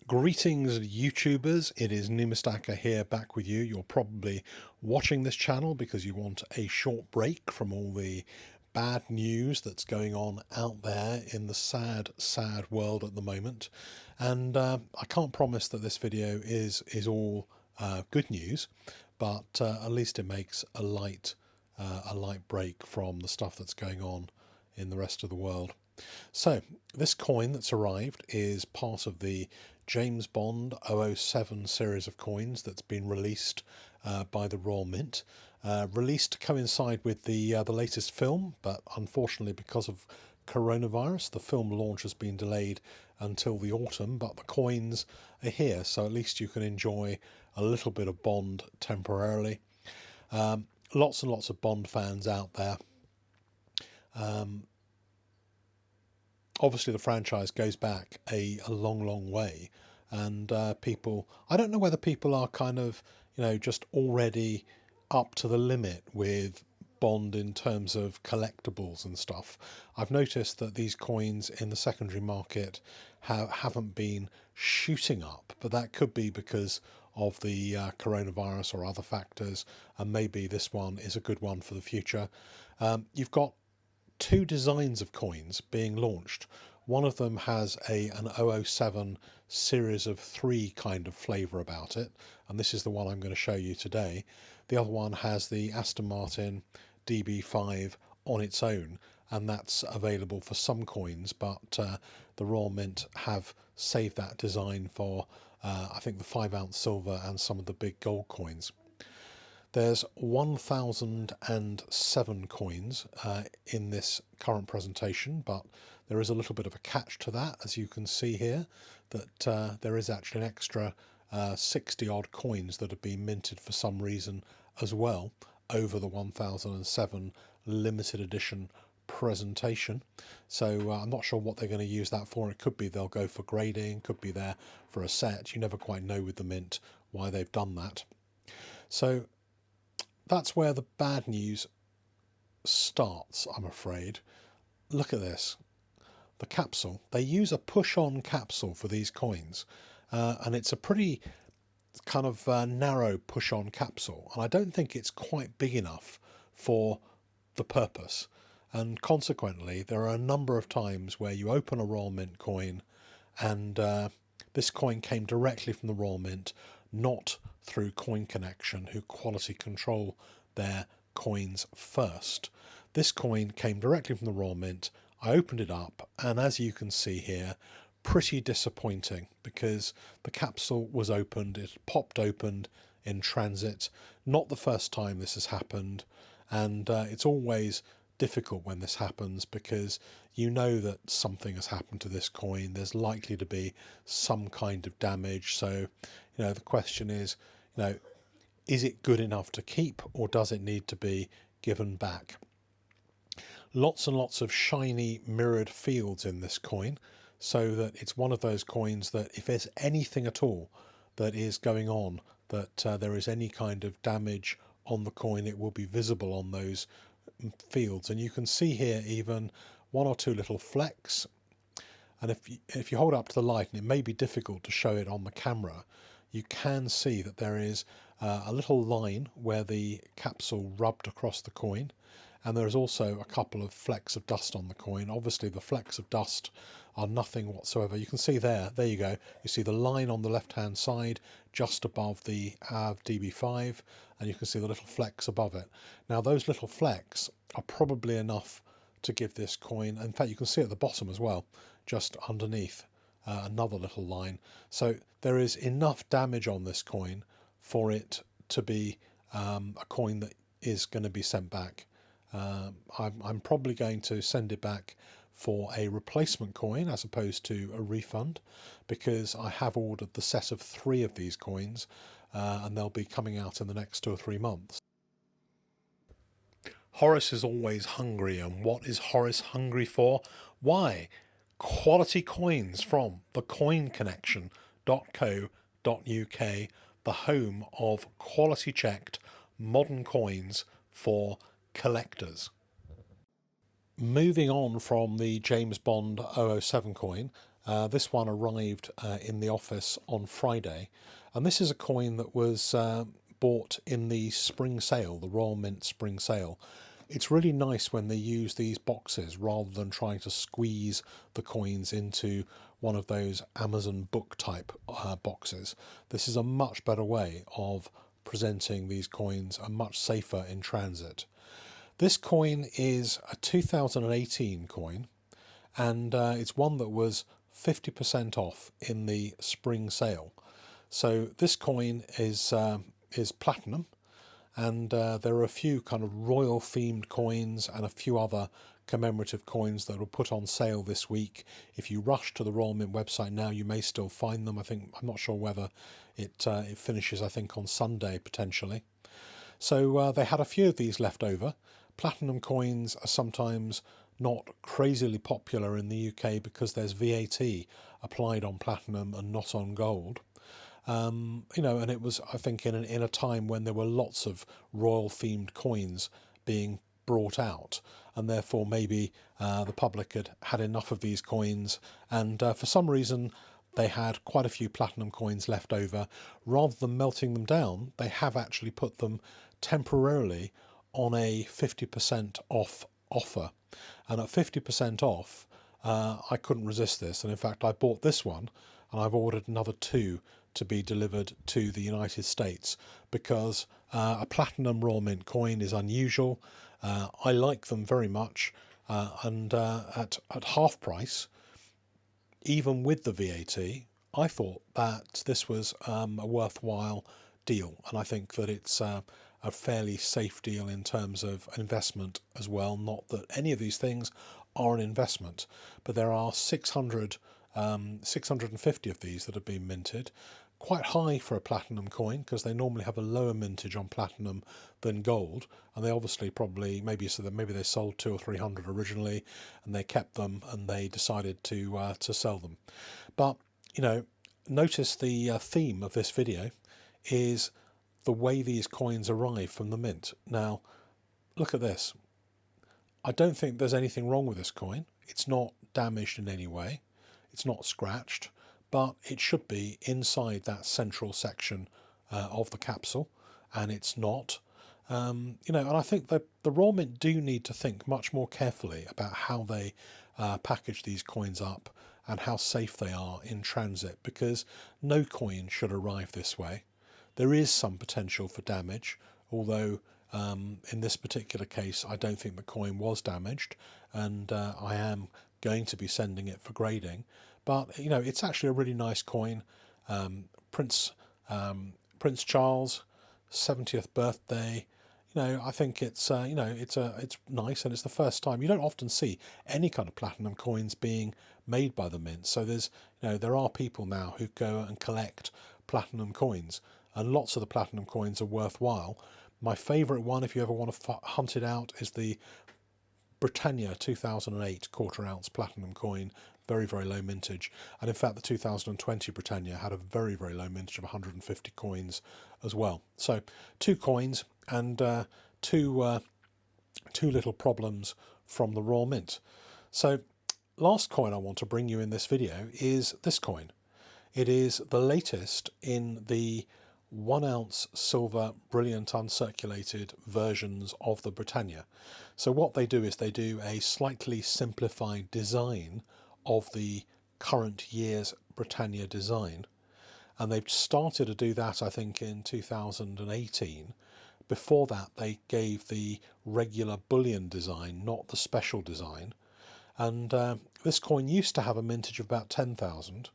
Greetings YouTubers, it is Numistaka here back with you. You're probably watching this channel because you want a short break from all the bad news that's going on out there in the sad world at the moment. And I can't promise that this video is all good news, but at least it makes a light break from the stuff that's going on in the rest of the world. So this coin that's arrived is part of the James Bond 007 series of coins that's been released by the Royal Mint, released to coincide with the latest film, but unfortunately because of coronavirus the film launch has been delayed until the autumn, but the coins are here, so at least you can enjoy a little bit of Bond temporarily. Lots and lots of Bond fans out there. Obviously the franchise goes back a long way, and people, I don't know whether people are kind of, just already up to the limit with Bond in terms of collectibles and stuff. I've noticed that these coins in the secondary market haven't been shooting up, but that could be because of the coronavirus or other factors, and maybe this one is a good one for the future. You've got two designs of coins being launched. One of them has an 007 series of 3 kind of flavour about it, and this is the one I'm going to show you today. The other one has the Aston Martin DB5 on its own, and that's available for some coins, but the Royal Mint have saved that design for I think the 5-ounce silver and some of the big gold coins. There's 1007 coins in this current presentation, but there is a little bit of a catch to that, as you can see here, that there is actually an extra 60 odd coins that have been minted for some reason as well over the 1007 limited edition presentation. So I'm not sure what they're going to use that for. It could be they'll go for grading, could be there for a set. You never quite know with the Mint why they've done that. So that's where the bad news starts, I'm afraid. Look at this. The capsule. They use a push-on capsule for these coins, and it's a pretty kind of narrow push-on capsule, and I don't think it's quite big enough for the purpose. And consequently, there are a number of times where you open a Royal Mint coin, and this coin came directly from the Royal Mint, not through Coin Connection, who quality control their coins first. This coin came directly from the Royal Mint. I opened it up, and as you can see here, pretty disappointing because the capsule was opened, it popped open in transit. Not the first time this has happened, and it's always difficult when this happens because you know that something has happened to this coin. There's likely to be some kind of damage. So, the question is, is it good enough to keep, or does it need to be given back? Lots and lots of shiny mirrored fields in this coin, so that it's one of those coins that if there's anything at all that is going on, that there is any kind of damage on the coin, it will be visible on those fields. And you can see here even 1 or 2 little flecks, and if you hold up to the light, and it may be difficult to show it on the camera, you can see that there is a little line where the capsule rubbed across the coin, and there is also a couple of flecks of dust on the coin. Obviously the flecks of dust are nothing whatsoever. You can see there you go, you see the line on the left hand side just above the DB5, and you can see the little flecks above it. Now those little flecks are probably enough to give this coin, in fact you can see at the bottom as well, just underneath, another little line. So there is enough damage on this coin for it to be a coin that is going to be sent back. I'm probably going to send it back for a replacement coin as opposed to a refund, because I have ordered the set of 3 of these coins, and they'll be coming out in the next 2 or 3 months. Horace is always hungry, and what is Horace hungry for? Why? Quality coins from thecoinconnection.co.uk, the home of quality checked modern coins for collectors. Moving on from the James Bond 007 coin, This one arrived in the office on Friday, and this is a coin that was bought in the spring sale, the Royal Mint spring sale. It's really nice when they use these boxes rather than trying to squeeze the coins into one of those Amazon book type boxes. This is a much better way of presenting these coins and much safer in transit. This coin is a 2018 coin, and it's one that was 50% off in the spring sale. So this coin is platinum, and there are a few kind of royal themed coins and a few other commemorative coins that were put on sale this week. If you rush to the Royal Mint website now, you may still find them. I'm not sure whether it finishes, I think, on Sunday potentially. So they had a few of these left over. Platinum coins are sometimes not crazily popular in the UK because there's VAT applied on platinum and not on gold. And it was, I think, in a time when there were lots of royal themed coins being brought out, and therefore maybe the public had enough of these coins, and for some reason they had quite a few platinum coins left over. Rather than melting them down, they have actually put them temporarily on a 50% off offer. And at 50% off, I couldn't resist this. And in fact, I bought this one, and I've ordered another two to be delivered to the United States, because a platinum Royal Mint coin is unusual. I like them very much, and at half price, even with the VAT, I thought that this was a worthwhile deal, and I think that it's a fairly safe deal in terms of investment as well. Not that any of these things are an investment, but there are 650 of these that have been minted. Quite high for a platinum coin, because they normally have a lower mintage on platinum than gold, and they obviously maybe they sold 200 or 300 originally, and they kept them and they decided to sell them. But notice the theme of this video is the way these coins arrive from the mint. Now, look at this. I don't think there's anything wrong with this coin. It's not damaged in any way. It's not scratched, but it should be inside that central section of the capsule, and it's not. And I think that the Royal Mint do need to think much more carefully about how they package these coins up and how safe they are in transit, because no coin should arrive this way. There is some potential for damage, although in this particular case, I don't think the coin was damaged, and I am going to be sending it for grading. But it's actually a really nice coin. Prince Charles' 70th birthday. I think it's it's nice, and it's the first time. You don't often see any kind of platinum coins being made by the mint. So there are people now who go and collect platinum coins, and lots of the platinum coins are worthwhile. My favourite one, if you ever want to hunt it out, is the Britannia 2008 quarter ounce platinum coin. Very, very low mintage. And in fact, the 2020 Britannia had a very, very low mintage of 150 coins as well. So 2 coins and two little problems from the Royal Mint. So last coin I want to bring you in this video is this coin. It is the latest in the 1 ounce silver brilliant uncirculated versions of the Britannia. So what they do is they do a slightly simplified design of the current year's Britannia design, and they've started to do that, I think, in 2018. Before that, they gave the regular bullion design, not the special design, and this coin used to have a mintage of about 10,000.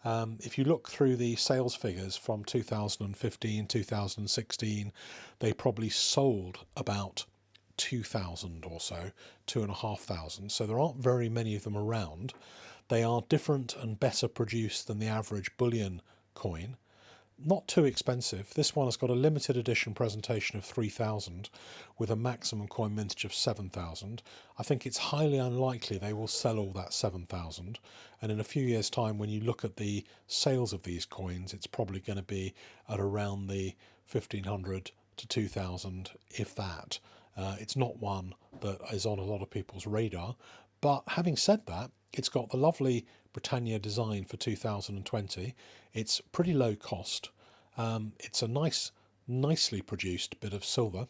If you look through the sales figures from 2015, 2016, they probably sold about 2,000 or so, 2,500. So there aren't very many of them around. They are different and better produced than the average bullion coin. Not too expensive. This one has got a limited edition presentation of 3,000 with a maximum coin mintage of 7,000. I think it's highly unlikely they will sell all that 7,000. And in a few years' time, when you look at the sales of these coins, it's probably going to be at around the 1,500 to 2,000, if that. It's not one that is on a lot of people's radar. But having said that, It's got the lovely Britannia design for 2020. It's pretty low cost. It's a nicely produced bit of silver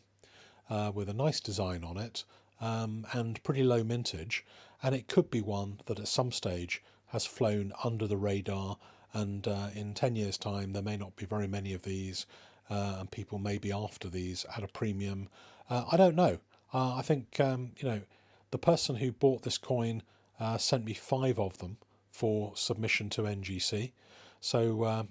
with a nice design on it, and pretty low mintage. And it could be one that at some stage has flown under the radar, and in 10 years' time there may not be very many of these, and people may be after these at a premium. I don't know. I think, the person who bought this coin sent me 5 of them for submission to NGC. So,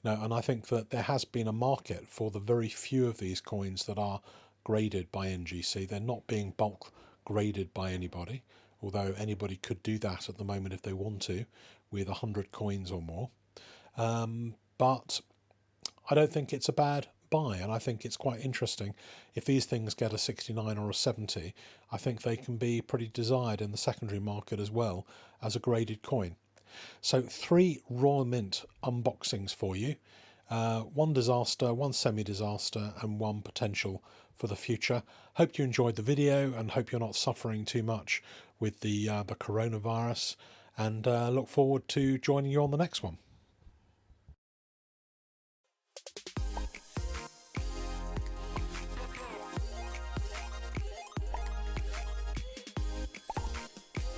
and I think that there has been a market for the very few of these coins that are graded by NGC. They're not being bulk graded by anybody, although anybody could do that at the moment if they want to, with 100 coins or more. But I don't think it's a bad buy, and I think it's quite interesting. If these things get a 69 or a 70, I think they can be pretty desired in the secondary market as well as a graded coin. So 3 Royal Mint unboxings for you. 1 disaster, 1 semi-disaster, and 1 potential for the future. Hope you enjoyed the video, and hope you're not suffering too much with the coronavirus, and look forward to joining you on the next one.